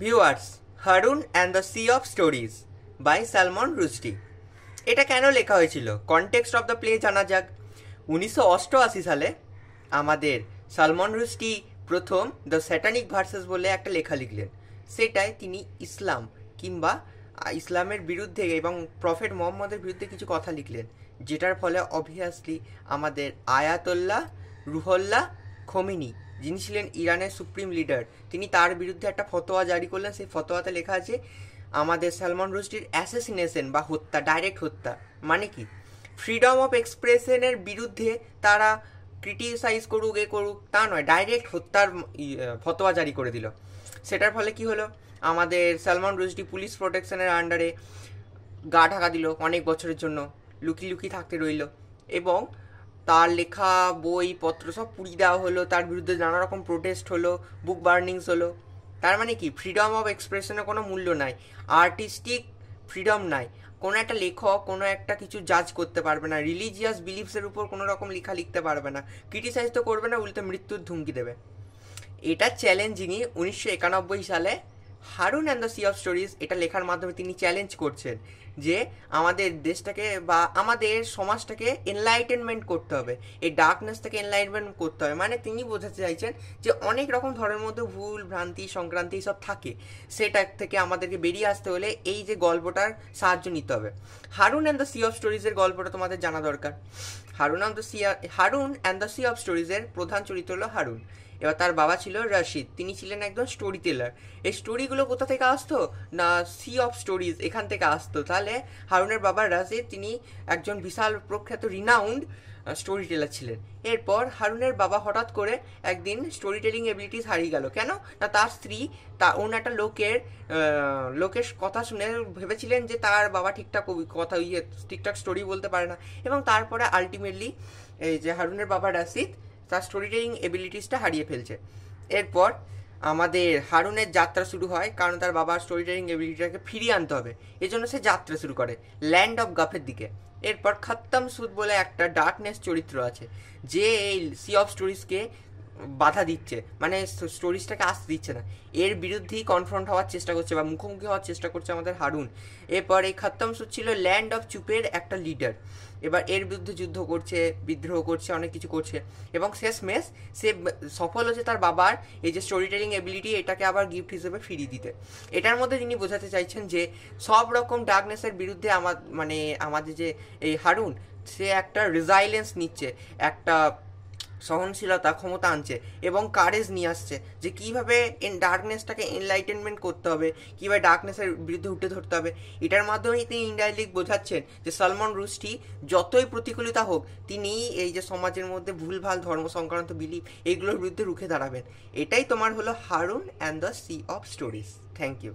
Viewers, Haroun and the sea of stories by Salman Rushdie. এটা কেন লেখা হয়েছিল, কনটেক্সট অফ দ্য প্লে জানা যাক। 1988 সালে আমাদের সালমান রুশডি প্রথম দ্য স্যাটানিক ভার্সেস বলে একটা লেখা লিখলেন। সেটাই তিনি ইসলাম কিংবা ইসলামের বিরুদ্ধে এবং প্রফেট মোহাম্মদের বিরুদ্ধে কিছু কথা লিখলেন, যেটার ফলে অবভিয়াসলি আমাদের আয়াতুল্লাহ রুহুল্লাহ খোমেনি, যিনি ছিলেন ইরানের সুপ্রিম লিডার, তিনি তার বিরুদ্ধে একটা ফতোয়া জারি করলেন। সেই ফতোয়াতে লেখা আছে আমাদের সালমান রুশডির অ্যাসাসিনেশন বা হত্যা, ডাইরেক্ট হত্যা। মানে কি, ফ্রিডম অফ এক্সপ্রেশনের বিরুদ্ধে তারা ক্রিটিসাইজ করুক এ করুক তা নয়, ডাইরেক্ট হত্যার ফতোয়া জারি করে দিল। সেটার ফলে কি হলো, আমাদের সালমান রুশডি পুলিশ প্রোটেকশনের আন্ডারে গা ঢাকা দিল, অনেক বছরের জন্য লুকিয়ে লুকিয়ে থাকতে রইল, এবং তার লেখা বই পত্র সব পুড়িয়ে দেওয়া হলো, তার বিরুদ্ধে নানা রকম প্রোটেস্ট হলো, বুক বার্নিংস হলো। তার মানে কি, ফ্রিডম অফ এক্সপ্রেশনের কোনো মূল্য নাই, আর্টিস্টিক ফ্রিডম নাই, কোনো একটা লেখক কোনো একটা কিছু জাজ করতে পারবে না, রিলিজিয়াস বিলিফসের উপর কোনো রকম লেখা লিখতে পারবে না, ক্রিটিসাইজ তো করবে না, উল্টে মৃত্যুর ধুমকি দেবে। এটা চ্যালেঞ্জিংই 1991 সালে Harun and the sea of stories এটা লেখার মাধ্যমে তিনি চ্যালেঞ্জ করছেন যে আমাদের দেশটাকে বা আমাদের সমাজটাকে এনলাইটেনমেন্ট করতে হবে, এই ডার্কনেস থেকে এনলাইটমেন্ট করতে হবে। মানে তিনি বোঝাতে চাইছেন যে অনেক রকম ধরনের মধ্যে ভুল ভ্রান্তি সংক্রান্তি সব থাকে, সেটা থেকে আমাদেরকে বেরিয়ে আসতে হলে এই যে গল্পটার সাহায্য নিতে হবে। Haroun and the sea of স্টোরিজের গল্পটা তোমাদের জানা দরকার। Haroun and the sea of স্টোরিজের প্রধান চরিত্র হলো হারুন। এবার তার বাবা ছিল রশিদ, তিনি ছিলেন একজন স্টোরি টেলার। এই স্টোরিগুলো কোথা থেকে আসতো না, সি অফ স্টোরিজ এখান থেকে আসতো। তাহলে হারুনের বাবা রশিদ তিনি একজন বিশাল প্রখ্যাত রিনাউন্ড স্টোরি টেলার ছিলেন। এরপর হারুনের বাবা হঠাৎ করে একদিন স্টোরি টেলিং এবিলিটিস হারিয়ে গেল। কেন না, তার স্ত্রী অন্য একটা লোকের কথা শুনে ভেবেছিলেন যে তার বাবা ঠিকঠাক কথা ঠিকঠাক স্টোরি বলতে পারে না, এবং তারপরে আলটিমেটলি এই যে হারুনের বাবা রশিদ তার স্টোরি টেলিং এবিলিটিসটা হারিয়ে ফেলছে। এরপর আমাদের হারুনের যাত্রা শুরু হয়, কারণ তার বাবার স্টোরি টেলিং এবিলিটিটাকে ফিরিয়ে আনতে হবে, এজন্য সে যাত্রা শুরু করে ল্যান্ড অফ গাফের দিকে। এরপর খত্তাম সুদ বলে একটা ডার্কনেস চরিত্র আছে, যে এই সি অফ স্টোরিজকে বাধা দিচ্ছে, মানে স্টোরিজটাকে আসতে দিচ্ছে না, এর বিরুদ্ধেই কনফ্রন্ট হওয়ার চেষ্টা করছে বা মুখোমুখি হওয়ার চেষ্টা করছে আমাদের হারুন। এরপর এই খত্তাম সুদ ছিল ল্যান্ড অফ চুপের একটা লিডার, এবার এর বিরুদ্ধে যুদ্ধ করছে, বিদ্রোহ করছে, অনেক কিছু করছে, এবং শেষমেশ সে সফল হচ্ছে তার বাবার এই যে স্টোরি টেলিং এবিলিটি এটাকে আবার গিফট হিসেবে ফিরিয়ে দিতে। এটার মধ্যে তিনি বোঝাতে চাইছেন যে সব রকম ডার্কনেসের বিরুদ্ধে আমাদের যে এই হারুন, সে একটা রেজাইলেন্স নিচ্ছে, একটা সহনশীলতা ক্ষমতা আনছে এবং কারেজ নিয়ে আসছে যে কীভাবে ডার্কনেসটাকে এনলাইটেনমেন্ট করতে হবে, কীভাবে ডার্কনেসের বিরুদ্ধে উঠে ধরতে হবে। এটার মাধ্যমেই তিনি ইনডাইরেক্টলি বোঝাচ্ছেন যে সালমান রুশডি যতই প্রতিকূলতা হোক, তিনি এই যে সমাজের মধ্যে ভুলভাল ধর্ম সংক্রান্ত বিলিফ এইগুলোর বিরুদ্ধে রুখে দাঁড়াবেন। এটাই তোমার হলো Haroun and the sea of stories. Thank you.